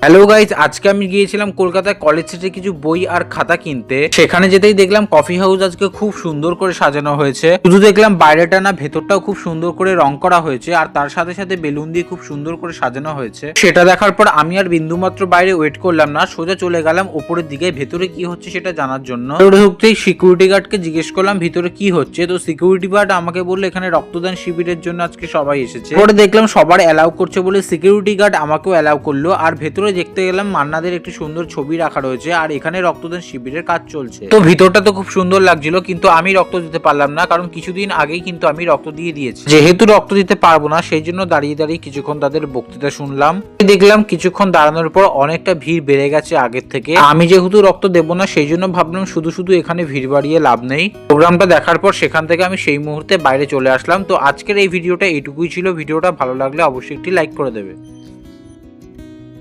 Hello guys, আজকে আমি গিয়েছিলাম কলকাতায় কলেজ স্ট্রিটে কিছু বই আর খাতা কিনতে। সেখানে যেতেই দেখলাম কফি হাউস আজকে খুব সুন্দর করে সাজানো হয়েছে। শুধু দেখলাম বাইরেটা না, ভেতরটাও খুব সুন্দর করে রং করা হয়েছে আর তার সাথে সাথে বেলুন দিয়ে খুব সুন্দর করে সাজানো হয়েছে। সেটা দেখার পর আমি আর বিন্দুমাত্র বাইরে ওয়েট করলাম না, সোজা চলে গেলাম ওপরের দিকে ভেতরে কি হচ্ছে সেটা জানার জন্য। ঢুকতেই সিকিউরিটি গার্ডকে জিজ্ঞেস করলাম ভিতরে কি হচ্ছে। তো সিকিউরিটি গার্ড আমাকে বললো এখানে রক্তদান শিবিরের জন্য আজকে সবাই এসেছে। পরে দেখলাম সবার অ্যালাউ করছে বলে সিকিউরিটি গার্ড আমাকেও অ্যালাউ করলো। আর ভেতরে দেখতে গেলাম মান্নাদের একটি সুন্দর ছবি রাখা রয়েছে আর এখানে রক্তদান শিবিরের কাজ চলছে। তো ভিতরটা তো খুব সুন্দর লাগছিল, কিন্তু আমি রক্ত দিতে পারলাম না, কারণ কিছুদিন আগেই কিন্তু আমি রক্ত দিয়ে দিয়েছি। যেহেতু রক্ত দিতে পারবো না, সেই জন্য দাঁড়িয়ে দাঁড়িয়ে কিছুক্ষণ তাদের বক্তৃতা শুনলাম। দেখলাম কিছুক্ষণ দাঁড়ানোর পর অনেকটা ভিড় বেড়ে গেছে আগের থেকে। আমি যেহেতু রক্ত দেবো না, সেই জন্য ভাবলাম শুধু শুধু এখানে ভিড় বাড়িয়ে লাভ নেই। প্রোগ্রামটা দেখার পর সেখান থেকে আমি সেই মুহূর্তে বাইরে চলে আসলাম। তো আজকের এই ভিডিওটা এইটুকুই ছিল। ভিডিওটা ভালো লাগলে অবশ্যই একটি লাইক করে দেবে।